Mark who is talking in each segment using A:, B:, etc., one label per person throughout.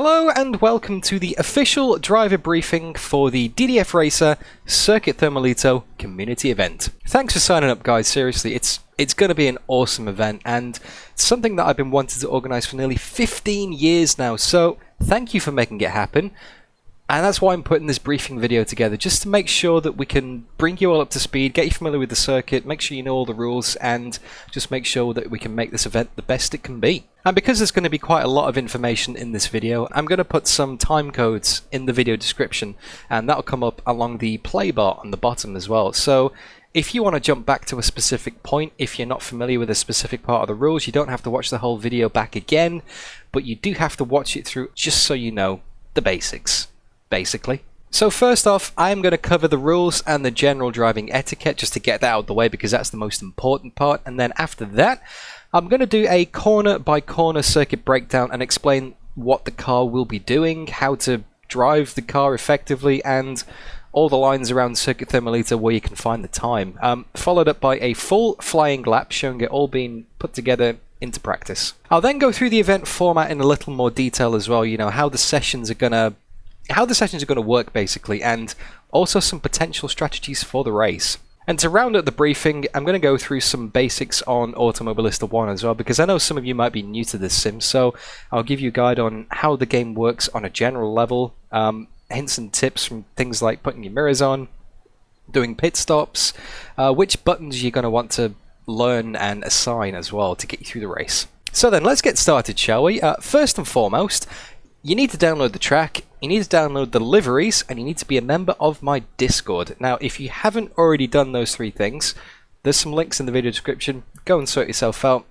A: Hello and welcome to the official driver briefing for the DDF Racer Circuit Thermalito community event. Thanks for signing up, guys. Seriously, it's going to be an awesome event, and it's something that I've been wanting to organize for nearly 15 years now, so thank you for making it happen. And that's why I'm putting this briefing video together, just to make sure that we can bring you all up to speed, get you familiar with the circuit, make sure you know all the rules, and just make sure that we can make this event the best it can be. And because there's going to be quite a lot of information in this video, I'm going to put some time codes in the video description, and that'll come up along the play bar on the bottom as well. So if you want to jump back to a specific point, if you're not familiar with a specific part of the rules, you don't have to watch the whole video back again, but you do have to watch it through just so you know the basics, basically. So first off, I'm going to cover the rules and the general driving etiquette just to get that out of the way, because that's the most important part. And then after that, I'm going to do a corner by corner circuit breakdown and explain what the car will be doing, how to drive the car effectively, and all the lines around Circuit Thermalito where you can find the time. Followed up by a full flying lap showing it all being put together into practice. I'll then go through the event format in a little more detail as well, you know, how the sessions are going to work basically, and also some potential strategies for the race. And to round up the briefing, I'm going to go through some basics on Automobilista 1 as well, because I know some of you might be new to this sim, so I'll give you a guide on how the game works on a general level, hints and tips from things like putting your mirrors on, doing pit stops, which buttons you're going to want to learn and assign as well to get you through the race. So then let's get started, shall we? First and foremost, you need to download the track, you need to download the liveries, and you need to be a member of my Discord. Now, if you haven't already done those three things, there's some links in the video description. Go and sort yourself out.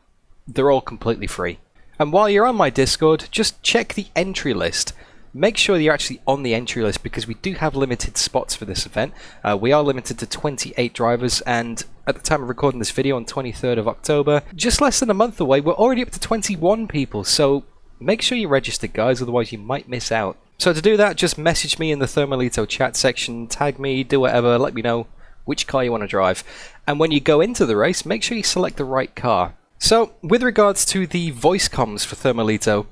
A: They're all completely free. And while you're on my Discord, just check the entry list. Make sure you're actually on the entry list, because we do have limited spots for this event. We are limited to 28 drivers, and at the time of recording this video on 23rd of October, just less than a month away, we're already up to 21 people, so make sure you register, guys, otherwise you might miss out. So to do that, just message me in the Thermalito chat section, tag me, do whatever, let me know which car you want to drive. And when you go into the race, make sure you select the right car. So, with regards to the voice comms for Thermalito,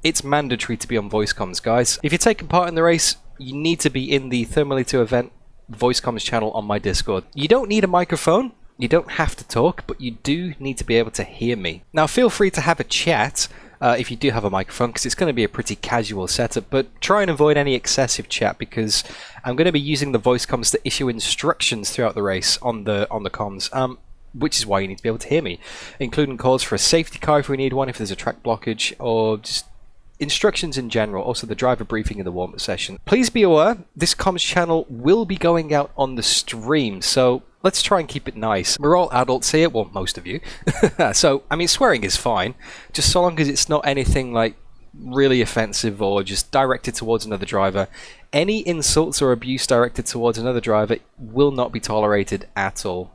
A: it's mandatory to be on voice comms, guys. If you're taking part in the race, you need to be in the Thermalito event voice comms channel on my Discord. You don't need a microphone, you don't have to talk, but you do need to be able to hear me. Now, feel free to have a chat, if you do have a microphone, because it's going to be a pretty casual setup, but try and avoid any excessive chat, because I'm going to be using the voice comms to issue instructions throughout the race on the comms, which is why you need to be able to hear me, including calls for a safety car if we need one, if there's a track blockage, or just instructions in general, also the driver briefing in the warm-up session. Please be aware, this comms channel will be going out on the stream, so let's try and keep it nice. We're all adults here, well, most of you. So, I mean, swearing is fine, just so long as it's not anything like really offensive or just directed towards another driver. Any insults or abuse directed towards another driver will not be tolerated at all.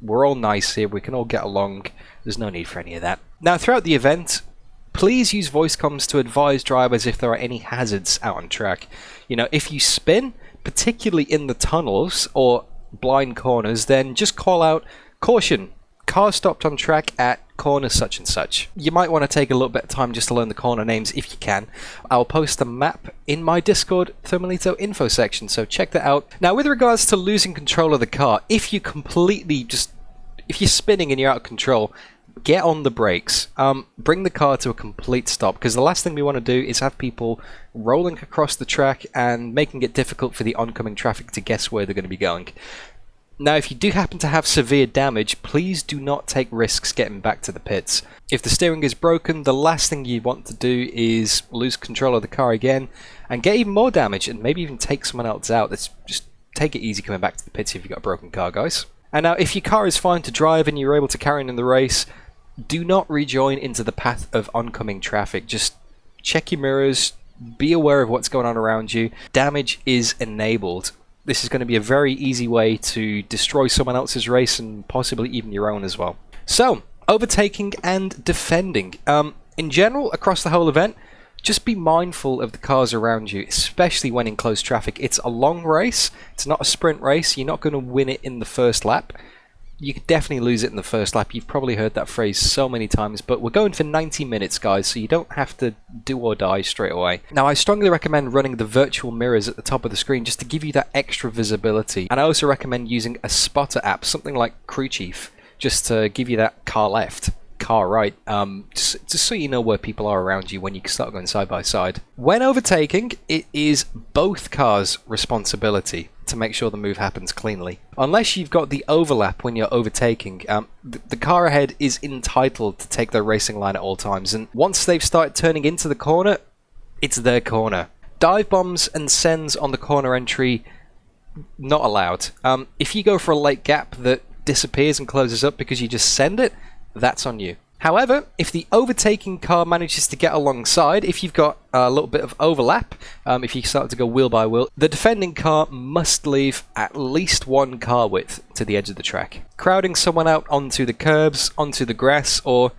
A: We're all nice here, we can all get along, there's no need for any of that. Now, throughout the event, please use voice comms to advise drivers if there are any hazards out on track. You know, if you spin, particularly in the tunnels or blind corners, then just call out, "Caution, car stopped on track at corner such and such." You might want to take a little bit of time just to learn the corner names if you can. I'll post a map in my Discord Thermalito info section, so check that out. Now, with regards to losing control of the car, if you're spinning and you're out of control, get on the brakes. Bring the car to a complete stop, because the last thing we want to do is have people rolling across the track and making it difficult for the oncoming traffic to guess where they're going to be going. Now, if you do happen to have severe damage, please do not take risks getting back to the pits. If the steering is broken, the last thing you want to do is lose control of the car again and get even more damage, and maybe even take someone else out. Let's just take it easy coming back to the pits if you've got a broken car, guys. And now, if your car is fine to drive and you're able to carry on in the race, do not rejoin into the path of oncoming traffic. Just check your mirrors, be aware of what's going on around you. Damage is enabled. This is going to be a very easy way to destroy someone else's race and possibly even your own as well. So, overtaking and defending. In general, across the whole event, just be mindful of the cars around you, especially when in close traffic. It's a long race, it's not a sprint race, you're not going to win it in the first lap. you could definitely lose it in the first lap. You've probably heard that phrase so many times, but we're going for 90 minutes, guys, so you don't have to do or die straight away. Now, I strongly recommend running the virtual mirrors at the top of the screen just to give you that extra visibility. And I also recommend using a spotter app, something like Crew Chief, just to give you that car left, car right, just so you know where people are around you when you start going side by side. When overtaking, it is both cars' responsibility to make sure the move happens cleanly. Unless you've got the overlap when you're overtaking, the car ahead is entitled to take their racing line at all times, and once they've started turning into the corner, it's their corner. Dive bombs and sends on the corner entry, not allowed. If you go for a late gap that disappears and closes up because you just send it, that's on you. However, if the overtaking car manages to get alongside, if you've got a little bit of overlap, if you start to go wheel by wheel, the defending car must leave at least one car width to the edge of the track. Crowding someone out onto the curbs, onto the grass, or,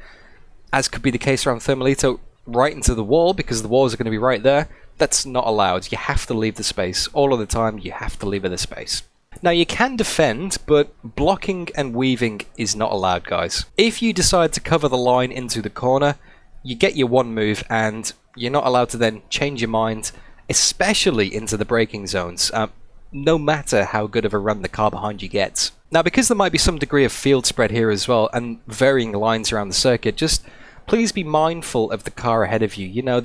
A: as could be the case around Thermalito, right into the wall, because the walls are going to be right there, that's not allowed. You have to leave the space. All of the time, you have to leave the space. Now, you can defend, but blocking and weaving is not allowed, guys. If you decide to cover the line into the corner, you get your one move, and you're not allowed to then change your mind, especially into the braking zones, no matter how good of a run the car behind you gets. Now, because there might be some degree of field spread here as well, and varying lines around the circuit, just please be mindful of the car ahead of you. You know,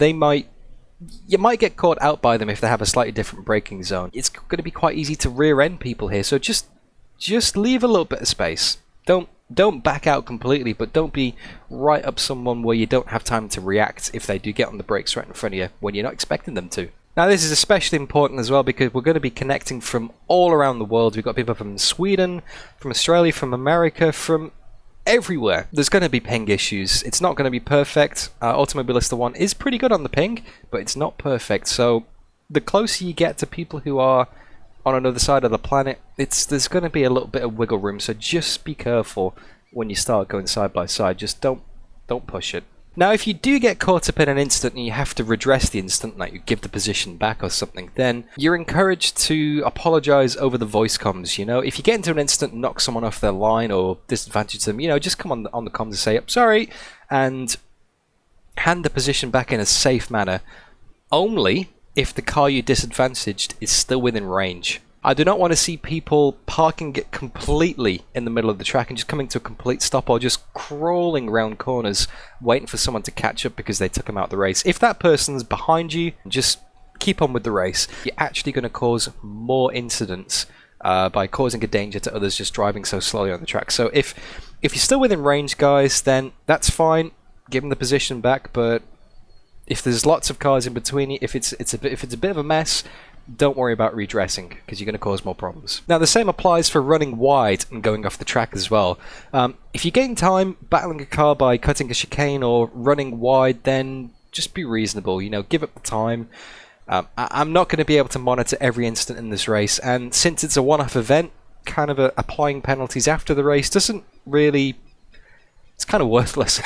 A: you might get caught out by them if they have a slightly different braking zone. It's going to be quite easy to rear-end people here, so just leave a little bit of space. Don't back out completely, but don't be right up someone where you don't have time to react if they do get on the brakes right in front of you when you're not expecting them to. Now, this is especially important as well because we're going to be connecting from all around the world. We've got people from Sweden, from Australia, from America, from everywhere. There's going to be ping issues. It's not going to be perfect. Automobilista 1 is pretty good on the ping, but it's not perfect. So the closer you get to people who are on another side of the planet, there's going to be a little bit of wiggle room. So just be careful when you start going side by side. Just don't push it. Now, if you do get caught up in an incident and you have to redress the incident, like you give the position back or something, then you're encouraged to apologize over the voice comms. You know, if you get into an incident and knock someone off their line or disadvantage them, you know, just come on the comms and say, "I'm sorry," and hand the position back in a safe manner. Only if the car you disadvantaged is still within range. I do not want to see people parking it completely in the middle of the track and just coming to a complete stop, or just crawling around corners waiting for someone to catch up because they took them out of the race. If that person's behind you, just keep on with the race. You're actually going to cause more incidents by causing a danger to others just driving so slowly on the track. So if you're still within range, guys, then that's fine. Give them the position back. But if there's lots of cars in between you, if it's a bit of a mess, don't worry about redressing, because you're going to cause more problems. Now, the same applies for running wide and going off the track as well. If you gain time battling a car by cutting a chicane or running wide, then just be reasonable. You know, give up the time. I'm not going to be able to monitor every instant in this race, and since it's a one-off event, kind of applying penalties after the race doesn't really... It's kind of worthless.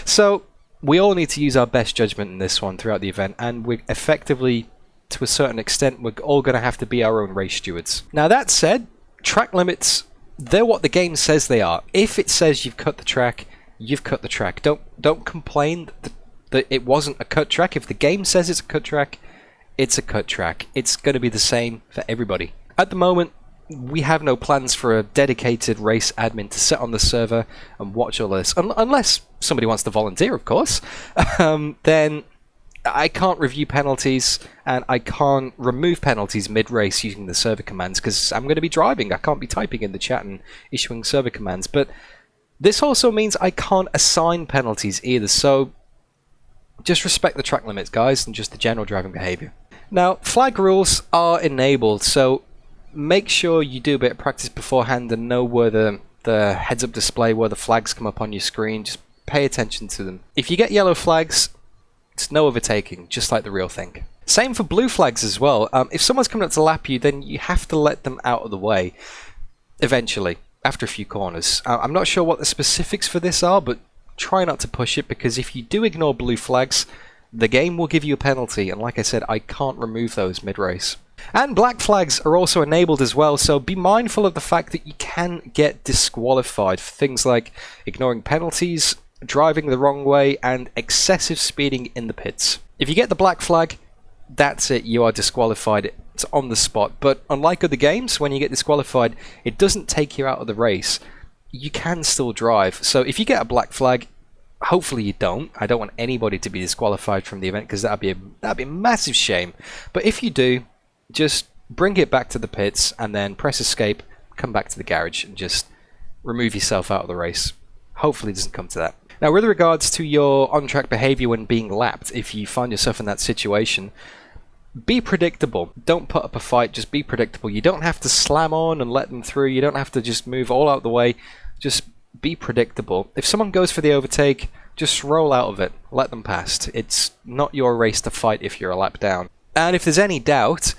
A: So, we all need to use our best judgment in this one throughout the event, and we're effectively... to a certain extent, we're all going to have to be our own race stewards. Now, that said, track limits, they're what the game says they are. If it says you've cut the track, you've cut the track. Don't complain that it wasn't a cut track. If the game says it's a cut track, it's a cut track. It's going to be the same for everybody. At the moment, we have no plans for a dedicated race admin to sit on the server and watch all this. Unless somebody wants to volunteer, of course. Then... I can't review penalties, and I can't remove penalties mid-race using the server commands, because I'm going to be driving. I can't be typing in the chat and issuing server commands. But this also means I can't assign penalties either, so just respect the track limits, guys, and just the general driving behavior. Now, flag rules are enabled, so make sure you do a bit of practice beforehand and know where the heads-up display, where the flags come up on your screen. Just pay attention to them. If you get yellow flags, it's no overtaking, just like the real thing. Same for blue flags as well. If someone's coming up to lap you, then you have to let them out of the way eventually, after a few corners. I'm not sure what the specifics for this are, but try not to push it, because if you do ignore blue flags, the game will give you a penalty, and like I said, I can't remove those mid-race. And black flags are also enabled as well, so be mindful of the fact that you can get disqualified for things like ignoring penalties, driving the wrong way, and excessive speeding in the pits. If you get the black flag, that's it, you are disqualified. It's on the spot. But unlike other games, when you get disqualified, it doesn't take you out of the race. You can still drive. So if you get a black flag, hopefully you don't. I don't want anybody to be disqualified from the event because that'd be a massive shame. But if you do, just bring it back to the pits and then press escape, come back to the garage and just remove yourself out of the race. Hopefully it doesn't come to that. Now, with regards to your on-track behavior when being lapped, if you find yourself in that situation, be predictable. Don't put up a fight, just be predictable. You don't have to slam on and let them through. You don't have to just move all out the way. Just be predictable. If someone goes for the overtake, just roll out of it. Let them past. It's not your race to fight if you're a lap down. And if there's any doubt,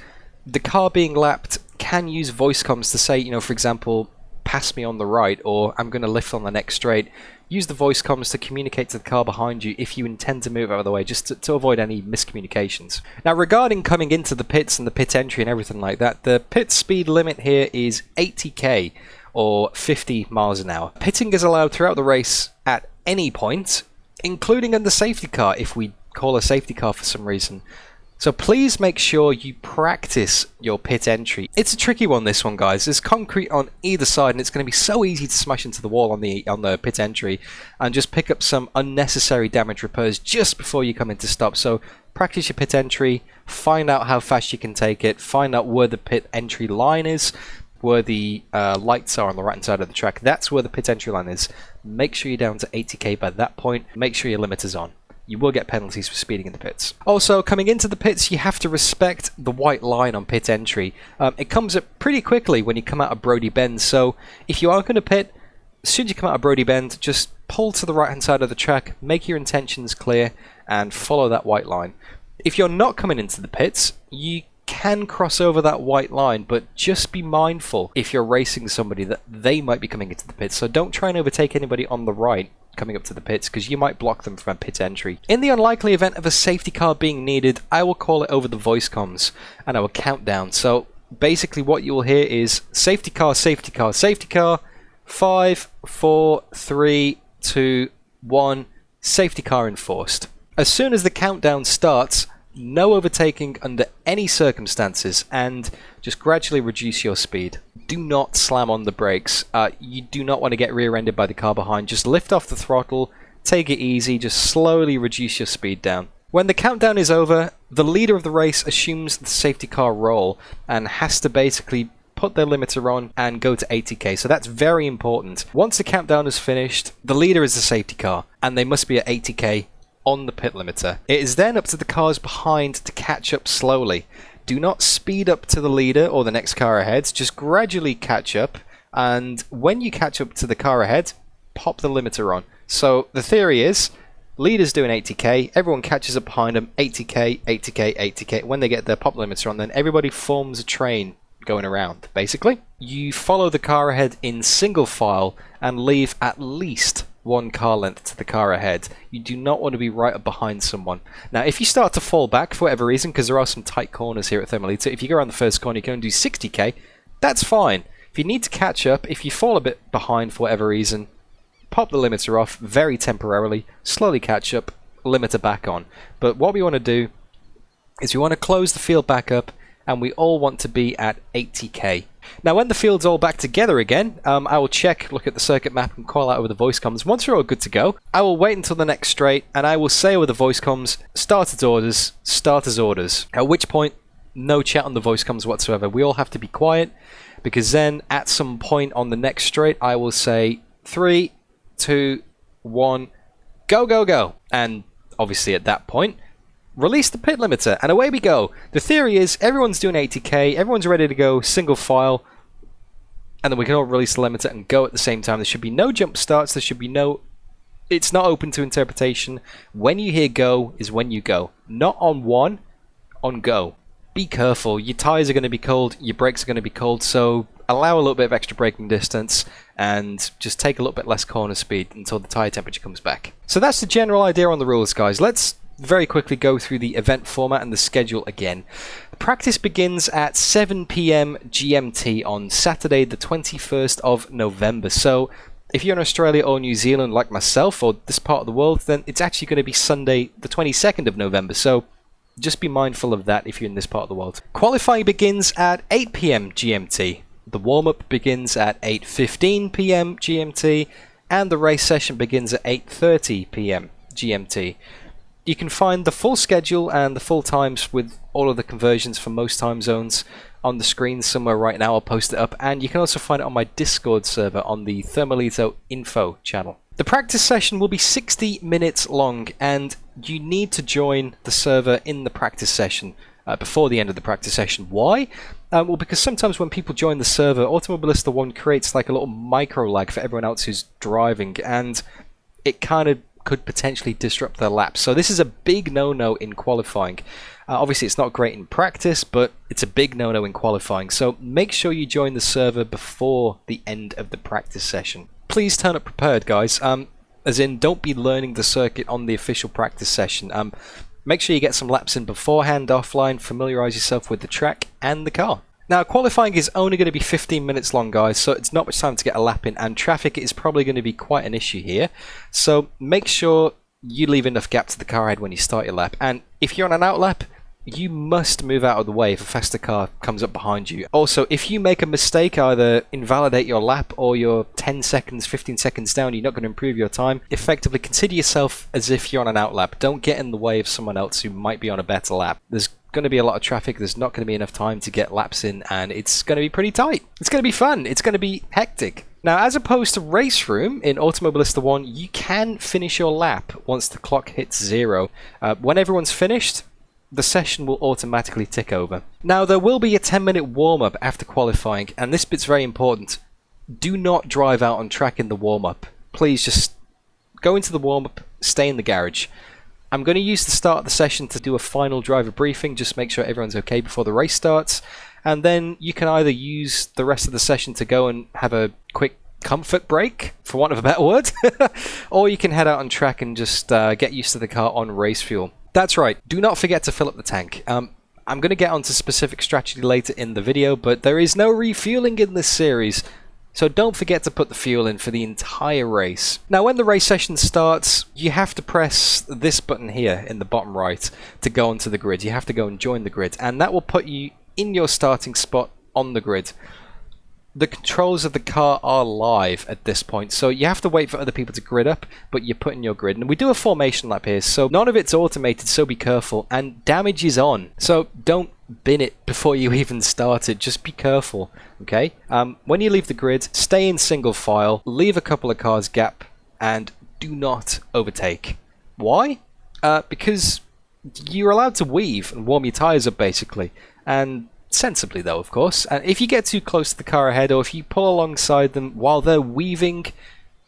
A: the car being lapped can use voice comms to say, for example, pass me on the right, or I'm going to lift on the next straight. Use the voice comms to communicate to the car behind you if you intend to move out of the way, just to avoid any miscommunications. Now, regarding coming into the pits and the pit entry and everything like that, the pit speed limit here is 80k, or 50 miles an hour. Pitting is allowed throughout the race at any point, including in the safety car if we call a safety car for some reason. So please make sure you practice your pit entry. It's a tricky one, this one, guys. There's concrete on either side, and it's going to be so easy to smash into the wall on the pit entry and just pick up some unnecessary damage repairs just before you come into stop. So practice your pit entry, find out how fast you can take it, find out where the pit entry line is, where the lights are on the right hand side of the track. That's where the pit entry line is. Make sure you're down to 80k by that point. Make sure your limiter's on. You will get penalties for speeding in the pits. Also, coming into the pits, you have to respect the white line on pit entry. It comes up pretty quickly when you come out of Brody Bend, so if you are going to pit, as soon as you come out of Brody Bend, just pull to the right-hand side of the track, make your intentions clear, and follow that white line. If you're not coming into the pits, you can cross over that white line, but just be mindful if you're racing somebody that they might be coming into the pits, so don't try and overtake anybody on the right coming up to the pits, because you might block them from a pit entry. In the unlikely event of a safety car being needed, I will call it over the voice comms and I will count down. So basically what you will hear is safety car, safety car, safety car, 5, 4, 3, 2, 1, safety car enforced. As soon as the countdown starts, no overtaking under any circumstances, and just gradually reduce your speed. Do not slam on the brakes. You do not want to get rear-ended by the car behind. Just lift off the throttle, take it easy, just slowly reduce your speed down. When the countdown is over, the leader of the race assumes the safety car role and has to basically put their limiter on and go to 80k, so that's very important. Once the countdown is finished, the leader is the safety car, and they must be at 80k on the pit limiter. It is then up to the cars behind to catch up slowly. Do not speed up to the leader or the next car ahead, just gradually catch up, and when you catch up to the car ahead, pop the limiter on. So the theory is, leader's doing 80k, everyone catches up behind them, 80k, 80k, 80k. When they get their pop limiter on, then everybody forms a train going around, basically. You follow the car ahead in single file and leave at least one car length to the car ahead. You do not want to be right up behind someone. Now, if you start to fall back for whatever reason, because there are some tight corners here at Thermalito, if you go around the first corner, you go and do 60k, that's fine. If you need to catch up, if you fall a bit behind for whatever reason, pop the limiter off very temporarily, slowly catch up, limiter back on. But what we want to do is we want to close the field back up, and we all want to be at 80k. Now, when the field's all back together again, I will check, look at the circuit map, and call out over the voice comms. Once we're all good to go, I will wait until the next straight, and I will say over the voice comms, starter's orders, starter's orders. At which point, no chat on the voice comms whatsoever. We all have to be quiet, because then at some point on the next straight, I will say 3, 2, 1, go, go, go. And obviously at that point, release the pit limiter, and away we go. The theory is everyone's doing 80k, everyone's ready to go single file, and then we can all release the limiter and go at the same time. There should be no jump starts, there should be no... It's not open to interpretation. When you hear go is when you go. Not on one, on go. Be careful, your tyres are going to be cold, your brakes are going to be cold, so allow a little bit of extra braking distance and just take a little bit less corner speed until the tyre temperature comes back. So that's the general idea on the rules, guys. Let's very quickly go through the event format and the schedule again. Practice begins at 7 p.m. GMT on Saturday the 21st of November. So if you're in Australia or New Zealand like myself, or this part of the world, then it's actually going to be Sunday the 22nd of November. So just be mindful of that if you're in this part of the world. Qualifying begins at 8 p.m. GMT. The warm-up begins at 8:15 p.m. GMT. And the race session begins at 8:30 p.m. GMT. You can find the full schedule and the full times with all of the conversions for most time zones on the screen somewhere right now. I'll post it up, and you can also find it on my Discord server on the Thermalito info channel. The practice session will be 60 minutes long, and you need to join the server in the practice session before the end of the practice session. Why? Well, because sometimes when people join the server, Automobilista 1 creates like a little micro lag for everyone else who's driving, and it kind of could potentially disrupt their laps. So this is a big no-no in qualifying. Obviously it's not great in practice, but it's a big no-no in qualifying. So make sure you join the server before the end of the practice session. Please turn up prepared, guys. As in, don't be learning the circuit on the official practice session. Make sure you get some laps in beforehand, offline, familiarize yourself with the track and the car. Now, qualifying is only going to be 15 minutes long, guys, so it's not much time to get a lap in, and traffic is probably going to be quite an issue here. So make sure you leave enough gap to the car ahead when you start your lap. And if you're on an out lap, you must move out of the way if a faster car comes up behind you. Also, if you make a mistake, either invalidate your lap or you're 10 seconds, 15 seconds down, you're not going to improve your time. Effectively, consider yourself as if you're on an out lap. Don't get in the way of someone else who might be on a better lap. There's going to be a lot of traffic, there's not going to be enough time to get laps in, and it's going to be pretty tight. It's going to be fun, it's going to be hectic. Now, as opposed to Race Room in Automobilista 1, you can finish your lap once the clock hits 0. When everyone's finished, the session will automatically tick over. Now, there will be a 10-minute warm-up after qualifying, and this bit's very important. Do not drive out on track in the warm-up. Please just go into the warm-up, stay in the garage. I'm going to use the start of the session to do a final driver briefing, just make sure everyone's okay before the race starts, and then you can either use the rest of the session to go and have a quick comfort break, for want of a better word, or you can head out on track and just get used to the car on race fuel. That's right, do not forget to fill up the tank. I'm going to get onto specific strategy later in the video, but there is no refueling in this series, so don't forget to put the fuel in for the entire race. Now, when the race session starts, you have to press this button here in the bottom right to go onto the grid. You have to go and join the grid, and that will put you in your starting spot on the grid. The controls of the car are live at this point, so you have to wait for other people to grid up, but you're putting your grid. And we do a formation lap here, so none of it's automated, so be careful. And damage is on, so don't bin it before you even start it. Just be careful, okay? When you leave the grid, stay in single file, leave a couple of cars gap, and do not overtake. Why? Because you're allowed to weave and warm your tyres up, basically. And sensibly, though, of course. And if you get too close to the car ahead, or if you pull alongside them while they're weaving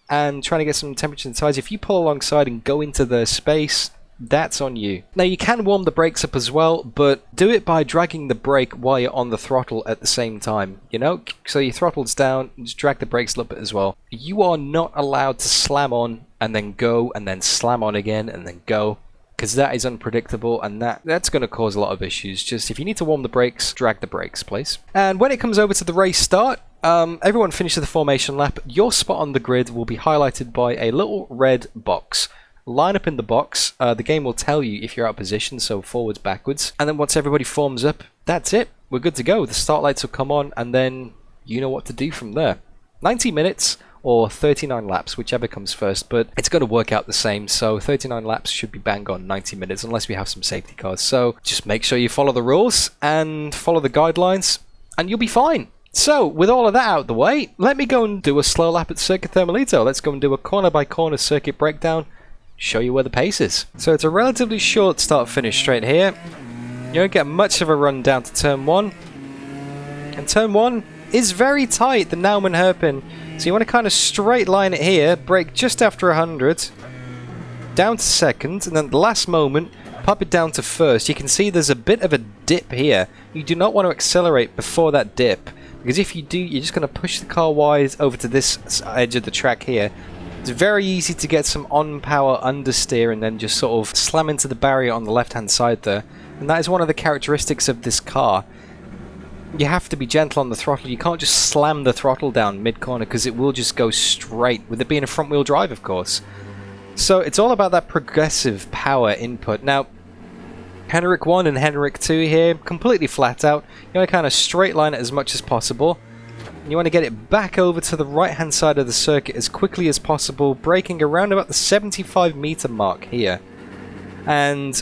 A: and trying to get some temperature in the tyres, if you pull alongside and go into their space, that's on you. Now, you can warm the brakes up as well, but do it by dragging the brake while you're on the throttle at the same time, you know? So your throttle's down, just drag the brakes a little bit as well. You are not allowed to slam on and then go and then slam on again and then go, because that is unpredictable, and that's going to cause a lot of issues. Just if you need to warm the brakes, drag the brakes, please. And when it comes over to the race start, everyone finishes the formation lap. Your spot on the grid will be highlighted by a little red box. Line up in the box. The game will tell you if you're out of position, so forwards, backwards. And then once everybody forms up, that's it. We're good to go. The start lights will come on, and then you know what to do from there. 90 minutes. Or 39 laps, whichever comes first, but it's going to work out the same, so 39 laps should be bang on 90 minutes, unless we have some safety cars. So just make sure you follow the rules and follow the guidelines, and you'll be fine. So, with all of that out of the way, let me go and do a slow lap at Circuit Thermalito. Let's go and do a corner-by-corner circuit breakdown, show you where the pace is. So it's a relatively short start-finish straight here. You don't get much of a run down to Turn 1. And Turn 1 is very tight, the Naumann hairpin. So you want to kind of straight line it here, brake just after 100, down to second, and then the last moment, pop it down to first. You can see there's a bit of a dip here. You do not want to accelerate before that dip, because if you do, you're just going to push the car wide over to this edge of the track here, It's very easy to get some on-power understeer and then just sort of slam into the barrier on the left-hand side there. And that is one of the characteristics of this car. You have to be gentle on the throttle. You can't just slam the throttle down mid-corner because it will just go straight, with it being a front-wheel drive, of course. So it's all about that progressive power input. Now, Henrik 1 and Henrik 2 here, completely flat out. You want to kind of straight line it as much as possible. You want to get it back over to the right-hand side of the circuit as quickly as possible, braking around about the 75 meter mark here. And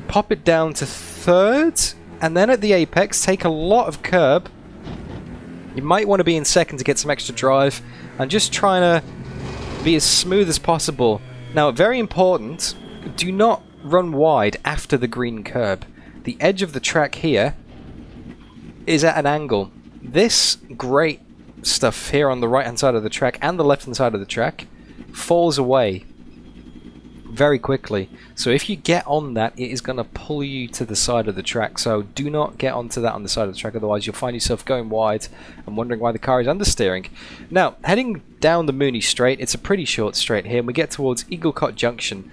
A: pop it down to third, and then at the apex, take a lot of curb. You might want to be in second to get some extra drive, and just trying to be as smooth as possible. Now, very important, do not run wide after the green curb. The edge of the track here is at an angle. This great stuff here on the right hand side of the track and the left hand side of the track falls away very quickly. So if you get on that, it is going to pull you to the side of the track. So do not get onto that on the side of the track, otherwise you'll find yourself going wide and wondering why the car is understeering. Now, heading down the Mooney Straight, it's a pretty short straight here, and we get towards Eaglecott Junction.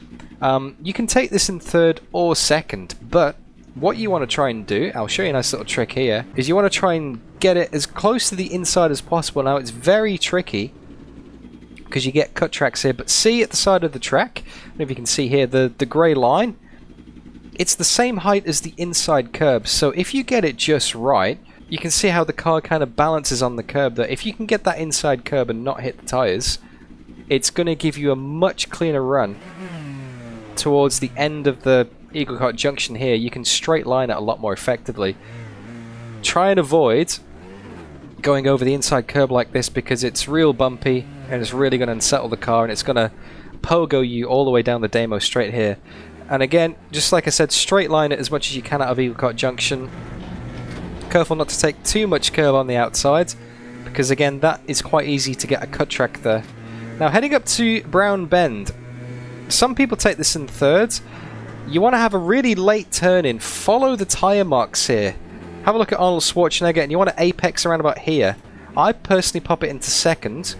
A: You can take this in third or second, but what you want to try and do, I'll show you a nice little trick here, is you want to try and get it as close to the inside as possible. Now, it's very tricky because you get cut tracks here, but see at the side of the track, I don't know if you can see here, the grey line, it's the same height as the inside curb. So if you get it just right, you can see how the car kind of balances on the curb there. If you can get that inside curb and not hit the tyres, it's going to give you a much cleaner run towards the end of the Eaglecott Junction here. You can straight line it a lot more effectively. Try and avoid going over the inside curb like this because it's real bumpy and it's really going to unsettle the car, and it's going to pogo you all the way down the Damo straight here. And again, just like I said, straight line it as much as you can out of Eaglecott Junction. Careful not to take too much curb on the outside, because again, that is quite easy to get a cut track there. Now, heading up to Brown Bend, some people take this in third. You want to have a really late turn in, follow the tyre marks here. Have a look at Arnold Schwarzenegger, and you want to apex around about here. I personally pop it into second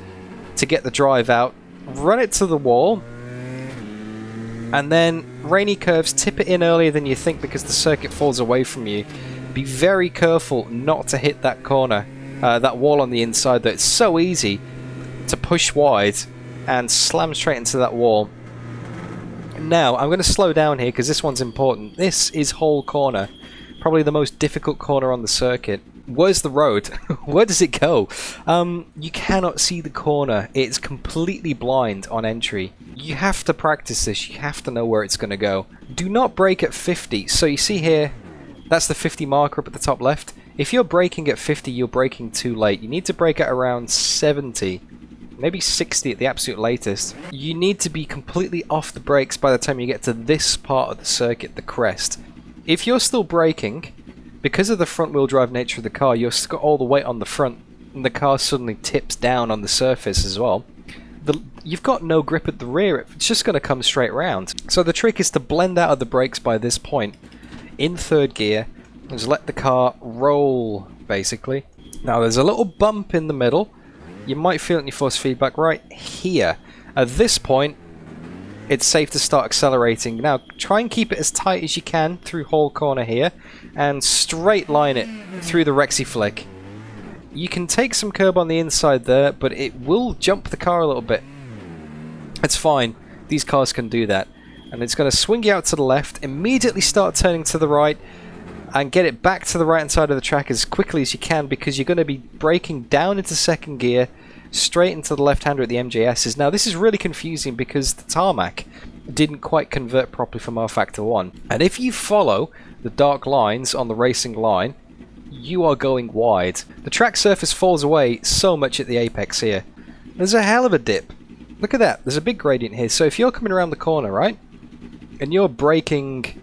A: to get the drive out, run it to the wall, and then rainy curves, tip it in earlier than you think because the circuit falls away from you. Be very careful not to hit that corner, that wall on the inside, that it's so easy to push wide and slam straight into that wall. Now, I'm going to slow down here because this one's important. This is Hole Corner, probably the most difficult corner on the circuit. Where's the road? Where does it go? You cannot see the corner. It's completely blind on entry. You have to practice this. You have to know where it's going to go. Do not brake at 50. So you see here, that's the 50 marker up at the top left. If you're braking at 50, you're braking too late. You need to brake at around 70. Maybe 60 at the absolute latest. You need to be completely off the brakes by the time you get to this part of the circuit, the crest. If you're still braking, because of the front-wheel drive nature of the car, you've got all the weight on the front, and the car suddenly tips down on the surface as well. You've got no grip at the rear, it's just going to come straight round. So the trick is to blend out of the brakes by this point, in third gear, and just let the car roll, basically. Now there's a little bump in the middle. You might feel it in your force feedback right here. At this point, it's safe to start accelerating. Now, try and keep it as tight as you can through Hole Corner here, and straight line it through the Rexy Flick. You can take some curb on the inside there, but it will jump the car a little bit. It's fine. These cars can do that. And it's going to swing you out to the left, immediately start turning to the right, and get it back to the right hand side of the track as quickly as you can, because you're going to be braking down into second gear, straight into the left-hander at the MJSs. Now this is really confusing because the tarmac didn't quite convert properly from R-Factor 1. And if you follow the dark lines on the racing line, you are going wide. The track surface falls away so much at the apex here. There's a hell of a dip. Look at that, there's a big gradient here. So if you're coming around the corner, right, and you're braking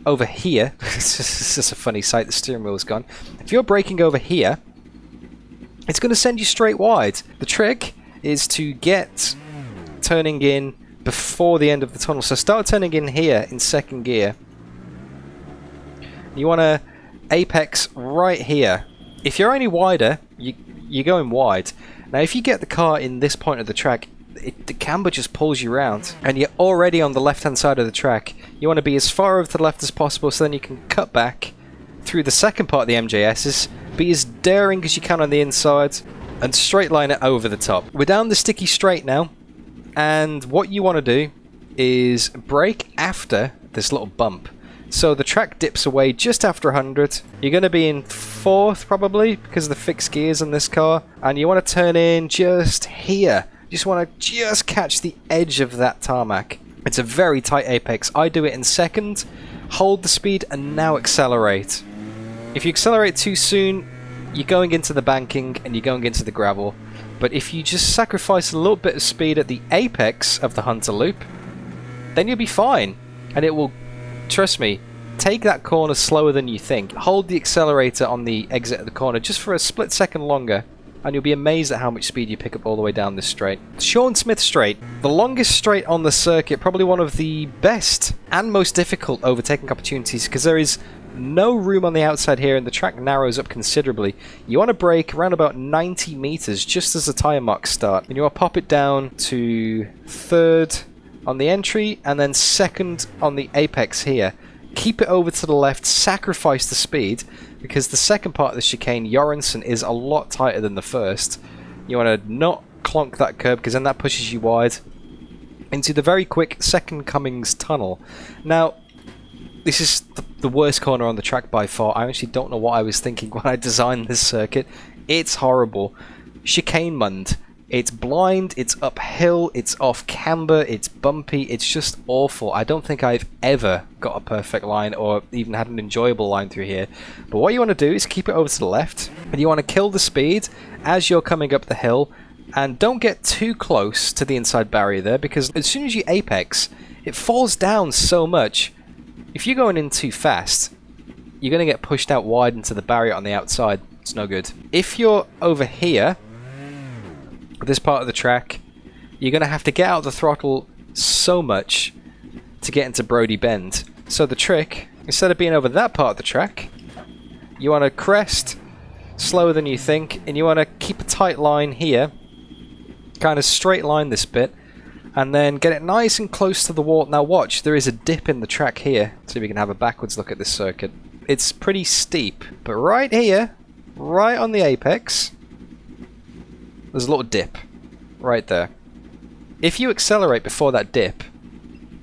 A: over here, it's just a funny sight, the steering wheel's gone. If you're braking over here, it's going to send you straight wide. The trick is to get turning in before the end of the tunnel. So start turning in here in second gear. You want to apex right here. If you're any wider, you're going wide. Now if you get the car in this point of the track, the camber just pulls you around, and you're already on the left-hand side of the track. You want to be as far over to the left as possible, so then you can cut back through the second part of the MJSs, be as daring as you can on the inside, and straight line it over the top. We're down the sticky straight now, and what you want to do is brake after this little bump. So the track dips away just after 100. You're going to be in 4th probably because of the fixed gears on this car, and you want to turn in just here. You just want to just catch the edge of that tarmac. It's a very tight apex. I do it in 2nd, hold the speed, and now accelerate. If you accelerate too soon, you're going into the banking and you're going into the gravel. But if you just sacrifice a little bit of speed at the apex of the Hunter loop, then you'll be fine. And it will, trust me, take that corner slower than you think. Hold the accelerator on the exit of the corner just for a split second longer, and you'll be amazed at how much speed you pick up all the way down this straight. Sean Smith Straight, the longest straight on the circuit, probably one of the best and most difficult overtaking opportunities because there is no room on the outside here and the track narrows up considerably. You want to brake around about 90 meters just as the tire marks start, and you want to pop it down to 3rd on the entry and then 2nd on the apex here. Keep it over to the left, sacrifice the speed, because the second part of the chicane, Jorgensen, is a lot tighter than the first. You want to not clonk that curb, because then that pushes you wide into the very quick Second Cummings tunnel. Now, this is the worst corner on the track by far. I actually don't know what I was thinking when I designed this circuit. It's horrible. Chicane mund. It's blind, it's uphill, it's off camber, it's bumpy, it's just awful. I don't think I've ever got a perfect line or even had an enjoyable line through here. But what you want to do is keep it over to the left, and you want to kill the speed as you're coming up the hill, and don't get too close to the inside barrier there, because as soon as you apex, it falls down so much. If you're going in too fast, you're going to get pushed out wide into the barrier on the outside. It's no good. If you're over here, this part of the track, you're going to have to get out the throttle so much to get into Brody Bend. So the trick, instead of being over that part of the track, you want to crest slower than you think, and you want to keep a tight line here, kind of straight line this bit, and then get it nice and close to the wall. Now watch, there is a dip in the track here, so we can have a backwards look at this circuit. It's pretty steep, but right here, right on the apex, there's a little dip right there. If you accelerate before that dip,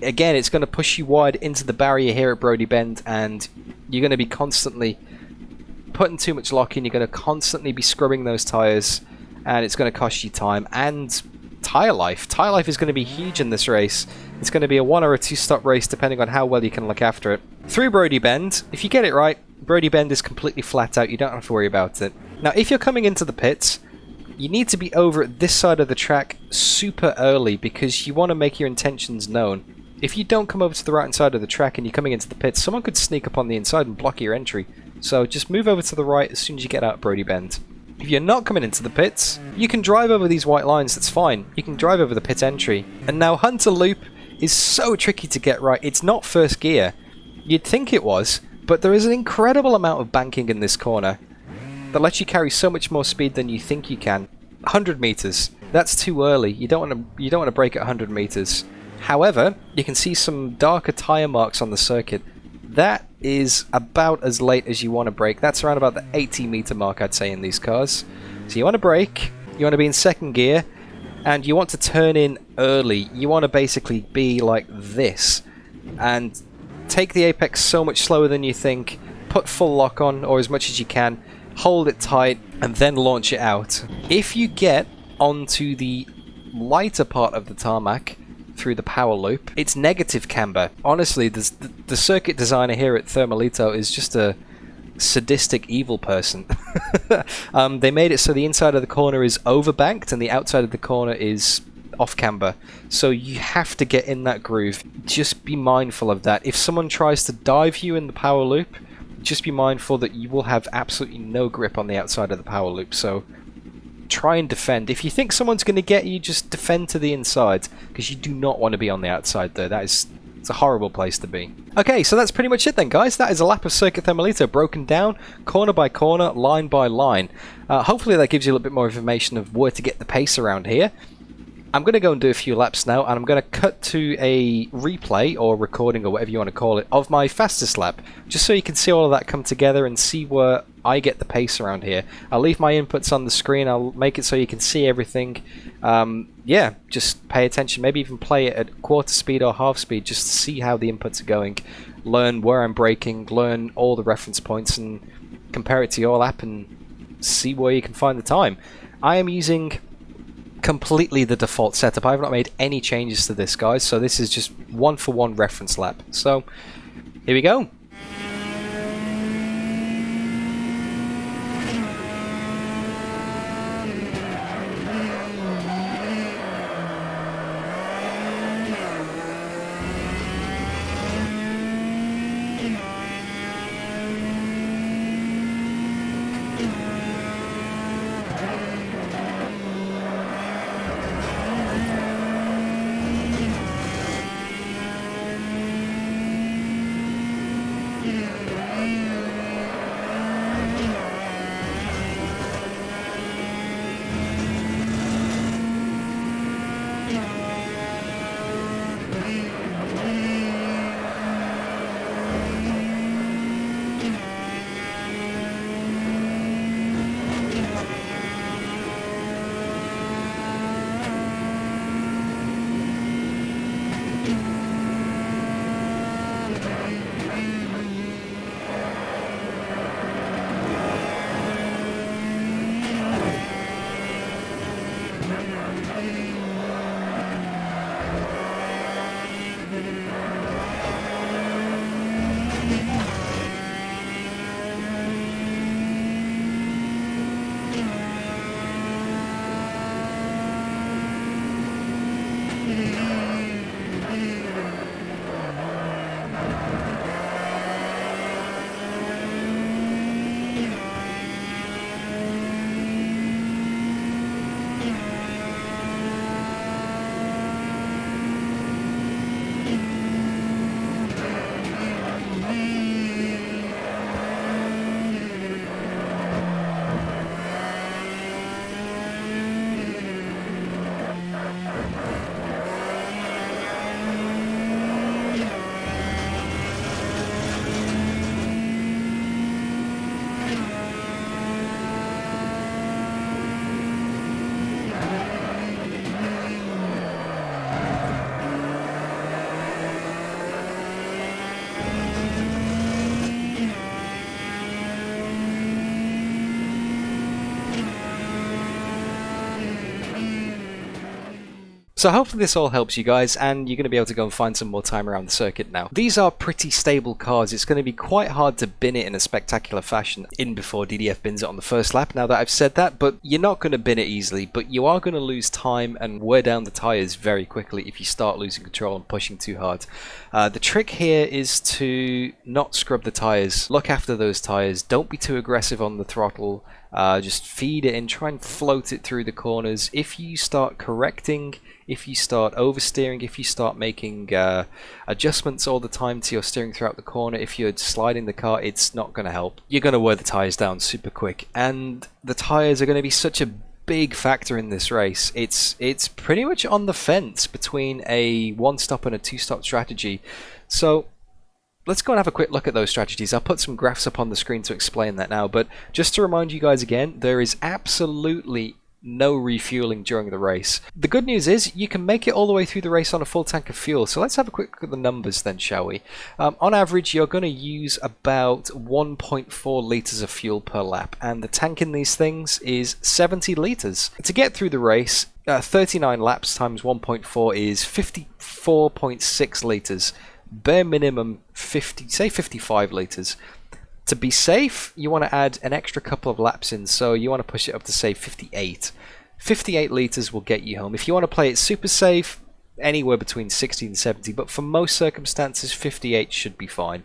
A: again, it's going to push you wide into the barrier here at Brody Bend, and you're going to be constantly putting too much lock in. You're going to constantly be scrubbing those tires, and it's going to cost you time and tire life. Tire life is going to be huge in this race. It's going to be a 1 or a 2 stop race depending on how well you can look after it. Through Brody Bend, if you get it right, Brody Bend is completely flat out. You don't have to worry about it. Now, if you're coming into the pits, you need to be over at this side of the track super early because you want to make your intentions known. If you don't come over to the right side of the track and you're coming into the pits, someone could sneak up on the inside and block your entry. So just move over to the right as soon as you get out of Brody Bend. If you're not coming into the pits, you can drive over these white lines, that's fine. You can drive over the pit entry. And now Hunter Loop is so tricky to get right. It's not first gear. You'd think it was, but there is an incredible amount of banking in this corner that lets you carry so much more speed than you think you can. 100 meters. That's too early. You don't want to brake at 100 meters. However, you can see some darker tire marks on the circuit. That is about as late as you want to brake. That's around about the 80 meter mark, I'd say, in these cars. So you want to brake, you want to be in second gear, and you want to turn in early. You want to basically be like this and take the apex so much slower than you think, put full lock on, or as much as you can, hold it tight, and then launch it out. If you get onto the lighter part of the tarmac through the power loop, it's negative camber. Honestly, the circuit designer here at Thermalito is just a sadistic evil person. They made it so the inside of the corner is overbanked and the outside of the corner is off camber. So you have to get in that groove. Just be mindful of that. If someone tries to dive you in the power loop, just be mindful that you will have absolutely no grip on the outside of the power loop. So try and defend. If you think someone's going to get you, just defend to the inside, because you do not want to be on the outside there. It's a horrible place to be. Okay, so that's pretty much it then, guys. That is a lap of Circuit Thermalito broken down corner by corner, line by line. Hopefully that gives you a little bit more information of where to get the pace around here. I'm going to go and do a few laps now, and I'm going to cut to a replay, or recording, or whatever you want to call it, of my fastest lap, just so you can see all of that come together and see where I get the pace around here. I'll leave my inputs on the screen, I'll make it so you can see everything. Yeah, just pay attention, maybe even play it at quarter speed or half speed, just to see how the inputs are going, learn where I'm braking, learn all the reference points, and compare it to your lap, and see where you can find the time. I am using completely the default setup. I've not made any changes to this, guys, so this is just one-for-one reference lap. So here we go. So hopefully this all helps you guys, and you're going to be able to go and find some more time around the circuit now. These are pretty stable cars. It's going to be quite hard to bin it in a spectacular fashion in before DDF bins it on the first lap, now that I've said that, but you're not going to bin it easily, but you are going to lose time and wear down the tyres very quickly if you start losing control and pushing too hard. The trick here is to not scrub the tyres. Look after those tyres. Don't be too aggressive on the throttle. Just feed it and try and float it through the corners. If you start correcting, if you start oversteering, if you start making adjustments all the time to your steering throughout the corner, if you're sliding the car, it's not going to help. You're going to wear the tyres down super quick, and the tyres are going to be such a big factor in this race. It's pretty much on the fence between a one-stop and a two-stop strategy. So let's go and have a quick look at those strategies. I'll put some graphs up on the screen to explain that now, but just to remind you guys again, there is absolutely no refueling during the race. The good news is you can make it all the way through the race on a full tank of fuel. So let's have a quick look at the numbers then, shall we? On average, you're going to use about 1.4 litres of fuel per lap, and the tank in these things is 70 litres. To get through the race, 39 laps times 1.4 is 54.6 litres. Bare minimum 55 litres. To be safe, you want to add an extra couple of laps in, so you want to push it up to say 58. 58 litres will get you home. If you want to play it super safe, anywhere between 60 and 70, but for most circumstances 58 should be fine.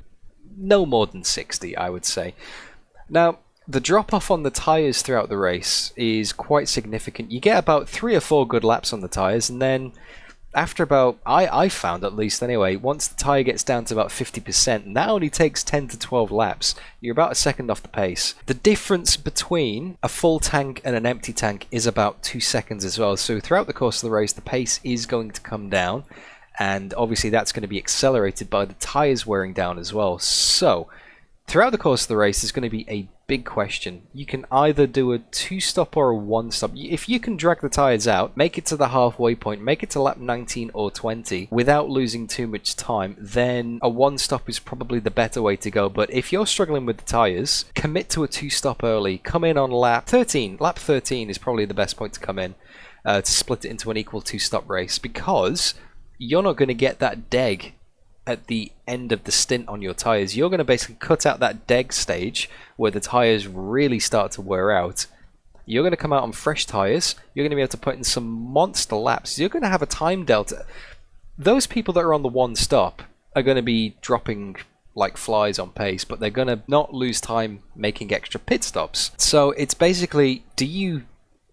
A: No more than 60, I would say. Now, the drop off on the tyres throughout the race is quite significant. You get about 3 or 4 good laps on the tyres, and then after about, I found at least anyway, once the tyre gets down to about 50%, and that only takes 10 to 12 laps, you're about a second off the pace. The difference between a full tank and an empty tank is about 2 seconds as well. So throughout the course of the race, the pace is going to come down, and obviously that's going to be accelerated by the tyres wearing down as well. So throughout the course of the race, there's going to be a big question. You can either do a 2-stop or a 1-stop. If you can drag the tyres out, make it to the halfway point, make it to lap 19 or 20 without losing too much time, then a 1-stop is probably the better way to go. But if you're struggling with the tyres, commit to a 2-stop early. Come in on lap 13. Lap 13 is probably the best point to come in to split it into an equal 2-stop race, because you're not going to get that deg at the end of the stint on your tyres. You're going to basically cut out that deg stage where the tyres really start to wear out. You're going to come out on fresh tyres. You're going to be able to put in some monster laps. You're going to have a time delta. Those people that are on the 1-stop are going to be dropping like flies on pace, but they're going to not lose time making extra pit stops. So it's basically, do you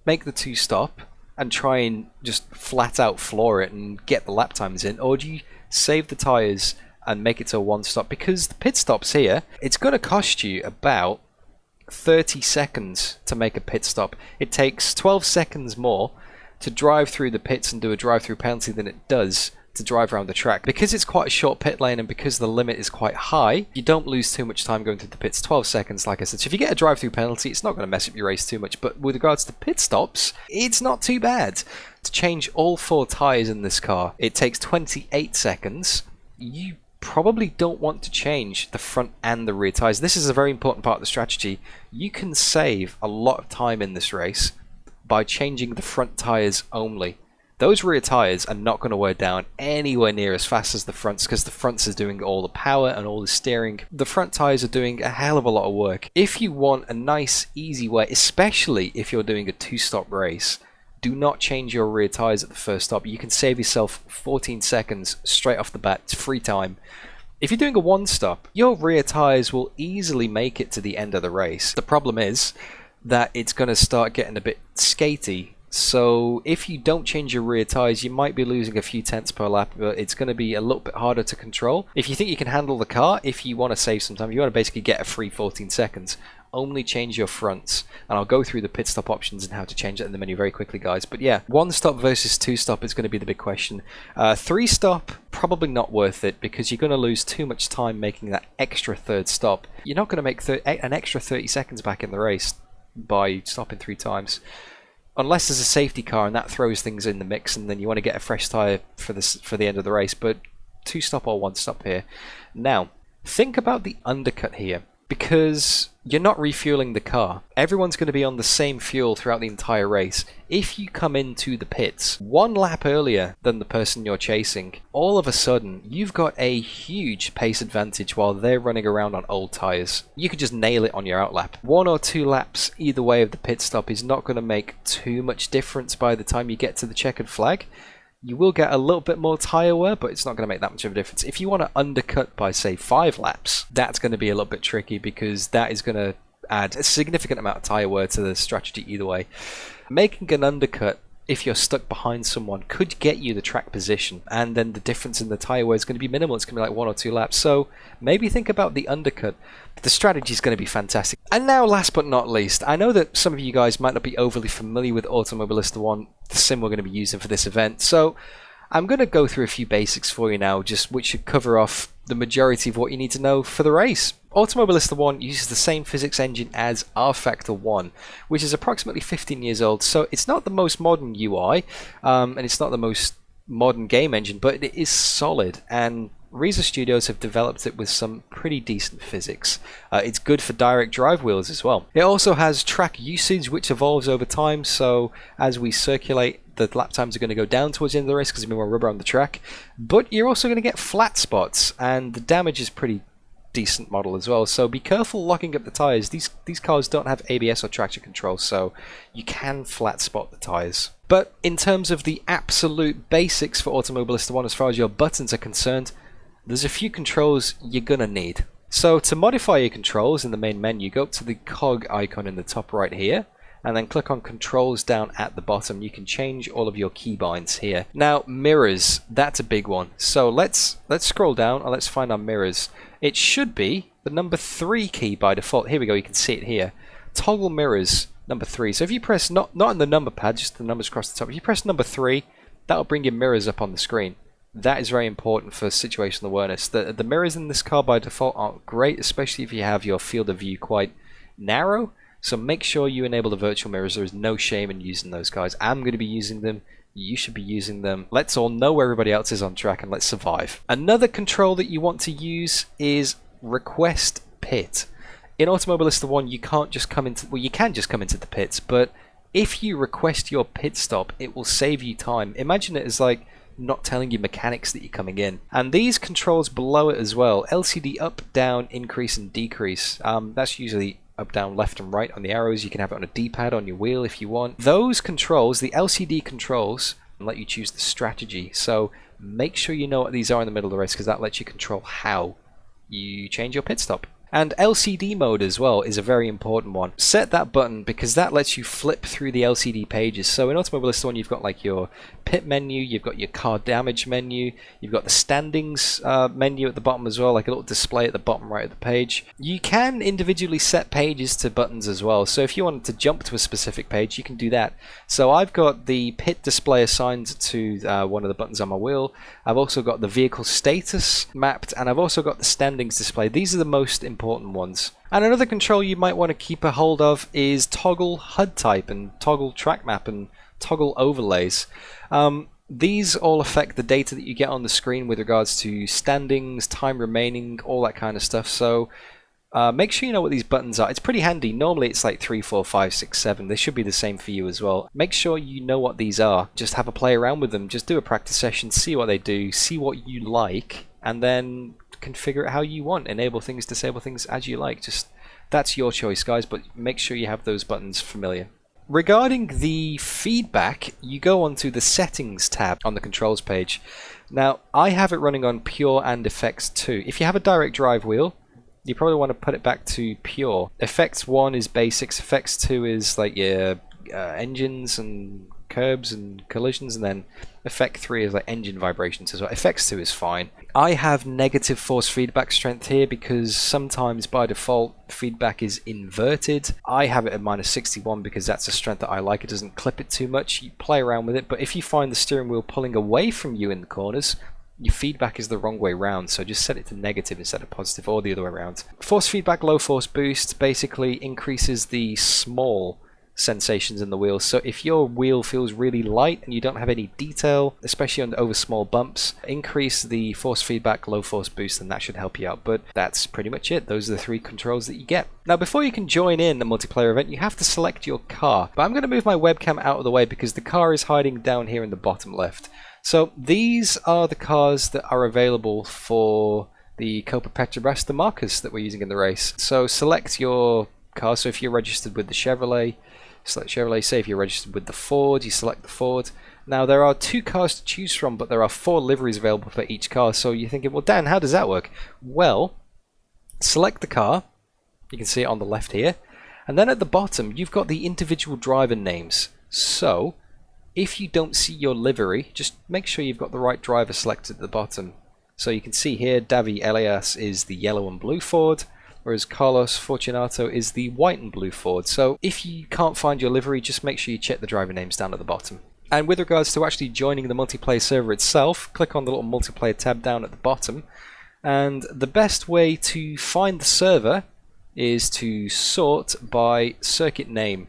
A: make the 2-stop and try and just flat out floor it and get the lap times in, or do you save the tyres and make it to a 1-stop? Because the pit stops here, it's going to cost you about 30 seconds to make a pit stop. It takes 12 seconds more to drive through the pits and do a drive-through penalty than it does to drive around the track. Because it's quite a short pit lane and because the limit is quite high, you don't lose too much time going through the pits. 12 seconds, like I said. So if you get a drive-through penalty, it's not going to mess up your race too much. But with regards to pit stops, it's not too bad. To change all 4 tyres in this car, it takes 28 seconds. You probably don't want to change the front and the rear tyres. This is a very important part of the strategy. You can save a lot of time in this race by changing the front tyres only. Those rear tyres are not going to wear down anywhere near as fast as the fronts, because the fronts are doing all the power and all the steering. The front tyres are doing a hell of a lot of work. If you want a nice, easy way, especially if you're doing a 2-stop race, do not change your rear tyres at the first stop. You can save yourself 14 seconds straight off the bat. It's free time. If you're doing a 1-stop, your rear tyres will easily make it to the end of the race. The problem is that it's going to start getting a bit skatey. So if you don't change your rear tyres, you might be losing a few tenths per lap, but it's going to be a little bit harder to control. If you think you can handle the car, if you want to save some time, you want to basically get a free 14 seconds, only change your fronts. And I'll go through the pit stop options and how to change that in the menu very quickly, guys. But yeah, 1-stop versus 2-stop is going to be the big question. 3-stop, probably not worth it, because you're going to lose too much time making that extra 3rd stop. You're not going to make an extra 30 seconds back in the race by stopping 3 times. Unless there's a safety car and that throws things in the mix, and then you want to get a fresh tyre for the end of the race. But 2-stop or 1-stop here. Now, think about the undercut here, because you're not refueling the car. Everyone's going to be on the same fuel throughout the entire race. If you come into the pits 1 lap earlier than the person you're chasing, all of a sudden you've got a huge pace advantage while they're running around on old tyres. You could just nail it on your outlap. 1 or 2 laps either way of the pit stop is not going to make too much difference by the time you get to the checkered flag. You will get a little bit more tyre wear, but it's not going to make that much of a difference. If you want to undercut by, say, 5 laps, that's going to be a little bit tricky, because that is going to add a significant amount of tyre wear to the strategy either way. Making an undercut, if you're stuck behind someone, could get you the track position, and then the difference in the tyre wear is going to be minimal. It's going to be like 1 or 2 laps. So maybe think about the undercut. The strategy is going to be fantastic. And now, last but not least, I know that some of you guys might not be overly familiar with Automobilista 1, the sim we're going to be using for this event. So I'm going to go through a few basics for you now, just which should cover off the majority of what you need to know for the race. Automobilista 1 uses the same physics engine as R-Factor 1, which is approximately 15 years old, so it's not the most modern UI, and it's not the most modern game engine, but it is solid, and Reza Studios have developed it with some pretty decent physics. It's good for direct drive wheels as well. It also has track usage, which evolves over time, so as we circulate, the lap times are going to go down towards the end of the race because there's more rubber on the track, but you're also going to get flat spots, and the damage is pretty decent model as well, so be careful locking up the tyres. These cars don't have ABS or traction control, so you can flat spot the tyres. But in terms of the absolute basics for Automobilista 1 as far as your buttons are concerned, there's a few controls you're gonna need. So to modify your controls in the main menu, go up to the cog icon in the top right here, and then click on controls down at the bottom. You can change all of your keybinds here. Now mirrors, that's a big one. So let's scroll down and let's find our mirrors. It should be the number 3 key by default. Here we go, you can see it here. Toggle mirrors, number 3. So if you press, not in the number pad, just the numbers across the top, if you press number 3, that'll bring your mirrors up on the screen. That is very important for situational awareness. The mirrors in this car by default aren't great, especially if you have your field of view quite narrow. So make sure you enable the virtual mirrors. There is no shame in using those, guys. I'm going to be using them. You should be using them. Let's all know where everybody else is on track and let's survive. Another control that you want to use is request pit. In Automobilista 1, you can't just come into, well, you can just come into the pits, but if you request your pit stop, it will save you time. Imagine it as like not telling you mechanics that you're coming in. And these controls below it as well, LCD up, down, increase and decrease. That's usually up, down, left and right on the arrows. You can have it on a D-pad on your wheel if you want. Those controls, the LCD controls, let you choose the strategy. So make sure you know what these are in the middle of the race, because that lets you control how you change your pit stop. And LCD mode as well is a very important one. Set that button because that lets you flip through the LCD pages. So in Automobilista 1, you've got like your pit menu, you've got your car damage menu, you've got the standings menu at the bottom as well, like a little display at the bottom right of the page. You can individually set pages to buttons as well. So if you wanted to jump to a specific page, you can do that. So I've got the pit display assigned to one of the buttons on my wheel. I've also got the vehicle status mapped, and I've also got the standings display. These are the most important ones. And another control you might want to keep a hold of is toggle HUD type and toggle track map and toggle overlays. These all affect the data that you get on the screen with regards to standings, time remaining, all that kind of stuff. So make sure you know what these buttons are. It's pretty handy. Normally it's like 3, 4, 5, 6, 7. They should be the same for you as well. Make sure you know what these are. Just have a play around with them. Just do a practice session, see what they do, see what you like, and then configure it how you want. Enable things, disable things as you like. Just that's your choice, guys, but make sure you have those buttons familiar. Regarding the feedback, you go onto the settings tab on the controls page. Now I have it running on pure and effects 2. If you have a direct drive wheel, you probably want to put it back to pure. Effects 1 is basics, effects 2 is like your engines and curbs and collisions, and then effect 3 is like engine vibrations as well. Effects 2 is fine. I have negative force feedback strength here because sometimes by default feedback is inverted. I have it at -61 because that's a strength that I like. It doesn't clip it too much. You play around with it, but if you find the steering wheel pulling away from you in the corners, your feedback is the wrong way round, so just set it to negative instead of positive, or the other way around. Force feedback low force boost basically increases the small sensations in the wheels. So if your wheel feels really light and you don't have any detail, especially over small bumps, increase the force feedback low force boost and that should help you out. But that's pretty much it. Those are the 3 controls that you get. Now before you can join in the multiplayer event, you have to select your car. But I'm going to move my webcam out of the way because the car is hiding down here in the bottom left. So these are the cars that are available for the Copa Petrobras, the markers that we're using in the race. So select your car. So if you're registered with the Chevrolet, select Chevrolet. Say if you're registered with the Ford, you select the Ford. Now there are 2 cars to choose from, but there are 4 liveries available for each car. So you're thinking, well Dan, how does that work? Well, select the car. You can see it on the left here. And then at the bottom, you've got the individual driver names. So if you don't see your livery, just make sure you've got the right driver selected at the bottom. So you can see here, Davi Elias is the yellow and blue Ford, whereas Carlos Fortunato is the white and blue Ford. So if you can't find your livery, just make sure you check the driver names down at the bottom. And with regards to actually joining the multiplayer server itself, click on the little multiplayer tab down at the bottom. And the best way to find the server is to sort by circuit name.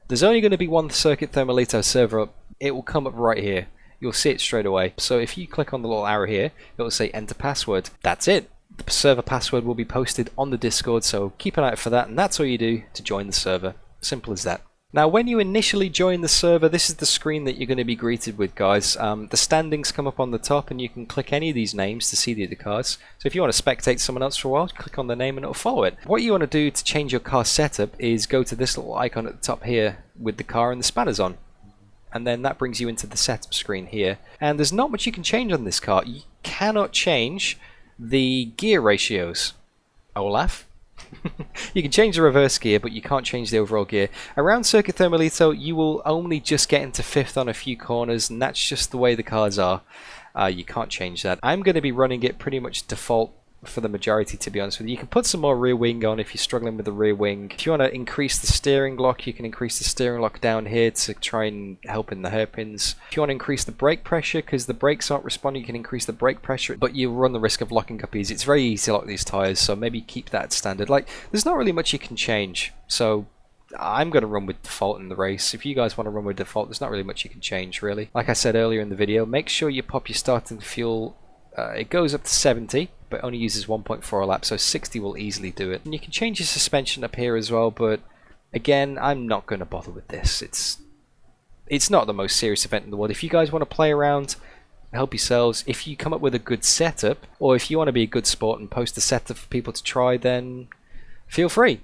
A: There's only going to be one Circuit Thermalito server up. It will come up right here. You'll see it straight away. So if you click on the little arrow here, it will say enter password. That's it. The server password will be posted on the Discord, so keep an eye out for that, and that's all you do to join the server. Simple as that. Now when you initially join the server, this is the screen that you're going to be greeted with, guys. The standings come up on the top and you can click any of these names to see the other cars. So if you want to spectate someone else for a while, click on the name and it'll follow it. What you want to do to change your car setup is go to this little icon at the top here with the car and the spanners on. And then that brings you into the setup screen here. And there's not much you can change on this car. You cannot change the gear ratios. Olaf, You can change the reverse gear, but you can't change the overall gear. Around Circuit Thermalito, you will only just get into 5th on a few corners, and that's just the way the cars are. You can't change that. I'm going to be running it pretty much default for the majority, to be honest with you. You can put some more rear wing on if you're struggling with the rear wing. If you want to increase the steering lock, you can increase the steering lock down here to try and help in the hairpins. If you want to increase the brake pressure, because the brakes aren't responding, you can increase the brake pressure, but you run the risk of locking up easy. It's very easy to lock these tires, so maybe keep that standard. Like, there's not really much you can change, so I'm going to run with default in the race. If you guys want to run with default, there's not really much you can change, really. Like I said earlier in the video, make sure you pop your starting fuel. It goes up to 70, but only uses 1.4 a lap, so 60 will easily do it. And you can change your suspension up here as well, but again, I'm not going to bother with this. It's not the most serious event in the world. If you guys want to play around, help yourselves. If you come up with a good setup, or if you want to be a good sport and post a setup for people to try, then feel free.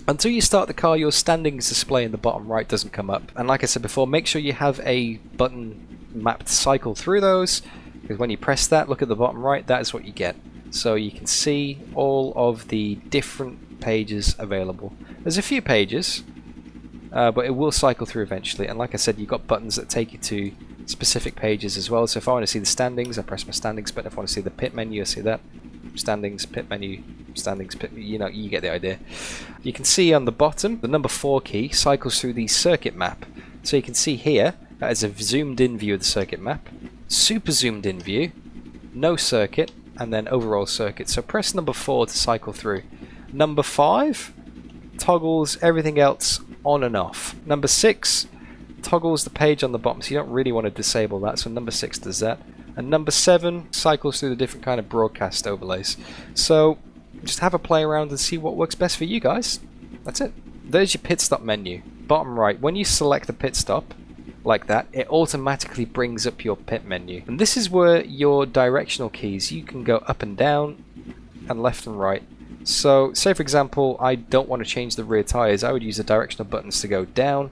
A: Until you start the car, your standings display in the bottom right doesn't come up. And like I said before, make sure you have a button map to cycle through those, because when you press that, look at the bottom right, that is what you get. So you can see all of the different pages available. There's a few pages, but it will cycle through eventually. And like I said, you've got buttons that take you to specific pages as well. So if I want to see the standings, I press my standings button. If I want to see the pit menu, I see that. Standings, pit menu, standings, pit, you know, you get the idea. You can see on the bottom, the number 4 key cycles through the circuit map. So you can see here, that is a zoomed in view of the circuit map. Super zoomed in view, no circuit, and then overall circuit. So press number 4 to cycle through. Number 5 toggles everything else on and off. Number 6 toggles the page on the bottom, so you don't really want to disable that, so number 6 does that. And number 7 cycles through the different kind of broadcast overlays. So just have a play around and see what works best for you guys. That's it. There's your pit stop menu. Bottom right, when you select the pit stop, like that, it automatically brings up your pit menu. And this is where your directional keys, you can go up and down and left and right. So say for example, I don't want to change the rear tires, I would use the directional buttons to go down,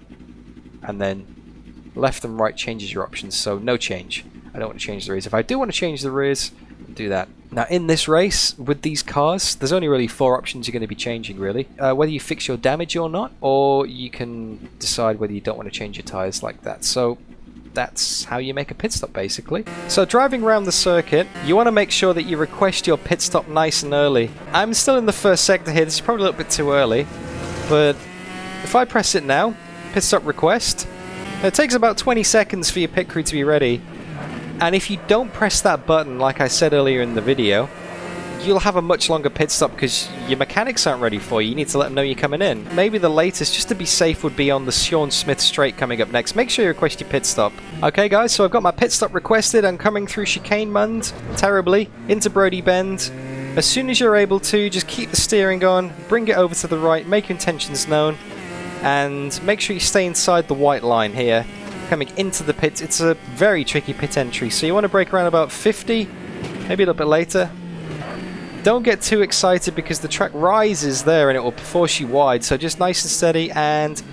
A: and then left and right changes your options, so no change. I don't want to change the rears. If I do want to change the rears, do that. Now in this race, with these cars, there's only really 4 options you're going to be changing really. Whether you fix your damage or not, or you can decide whether you don't want to change your tyres like that. So that's how you make a pit stop basically. So driving around the circuit, you want to make sure that you request your pit stop nice and early. I'm still in the first sector here, this is probably a little bit too early, but if I press it now, pit stop request, it takes about 20 seconds for your pit crew to be ready. And if you don't press that button, like I said earlier in the video, you'll have a much longer pit stop because your mechanics aren't ready for you. You need to let them know you're coming in. Maybe the latest, just to be safe, would be on the Sean Smith Straight coming up next. Make sure you request your pit stop. Okay guys, so I've got my pit stop requested. I'm coming through Chicane Mund, terribly, into Brody Bend. As soon as you're able to, just keep the steering on, bring it over to the right, make your intentions known, and make sure you stay inside the white line here. Coming into the pits, it's a very tricky pit entry, so you want to brake around about 50, maybe a little bit later. Don't get too excited because the track rises there and it will force you wide, so just nice and steady, and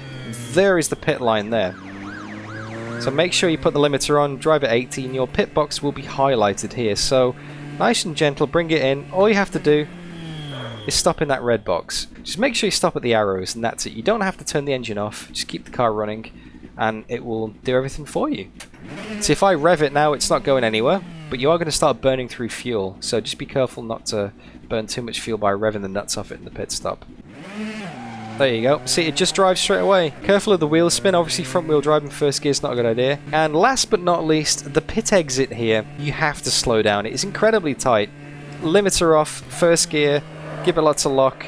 A: there is the pit line there. So make sure you put the limiter on, drive at 80, and your pit box will be highlighted here. So nice and gentle, bring it in. All you have to do is stop in that red box. Just make sure you stop at the arrows, and that's it. You don't have to turn the engine off, just keep the car running, and it will do everything for you. So if I rev it now, it's not going anywhere, but you are going to start burning through fuel, so just be careful not to burn too much fuel by revving the nuts off it in the pit stop. There you go. See, it just drives straight away. Careful of the wheel spin. Obviously front wheel drive in first gear is not a good idea. And last but not least, the pit exit here. You have to slow down. It is incredibly tight. Limiter off, first gear, give it lots of lock.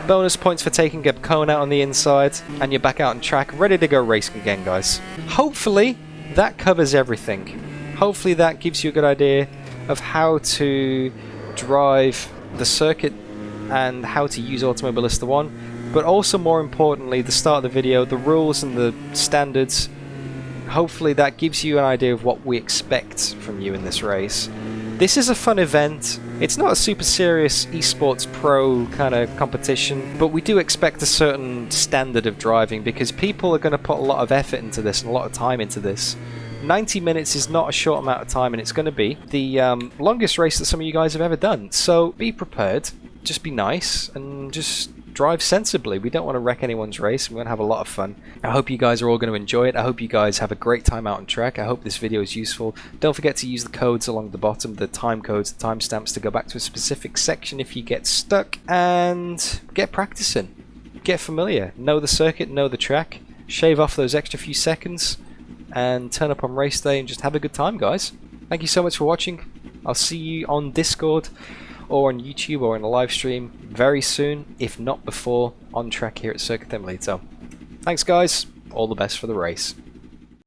A: Bonus points for taking a cone out on the inside, and you're back out on track, ready to go racing again, guys. Hopefully that covers everything. Hopefully that gives you a good idea of how to drive the circuit and how to use Automobilista 1, but also more importantly, the start of the video, the rules and the standards. Hopefully that gives you an idea of what we expect from you in this race. This is a fun event. It's not a super serious esports pro kind of competition, but we do expect a certain standard of driving because people are going to put a lot of effort into this and a lot of time into this. 90 minutes is not a short amount of time, and it's going to be the longest race that some of you guys have ever done. So be prepared just be nice and just drive sensibly. We don't want to wreck anyone's race. We want to have a lot of fun. I hope you guys are all going to enjoy it. I hope you guys have a great time out on track. I hope this video is useful. Don't forget to use the codes along the bottom, the time codes, the timestamps, to go back to a specific section if you get stuck, and get practicing. Get familiar. Know the circuit, know the track. Shave off those extra few seconds and turn up on race day and just have a good time, guys. Thank you so much for watching. I'll see you on Discord or on YouTube or in a live stream very soon, if not before, on track here at Circuit Thermalito. Thanks guys, all the best for the race.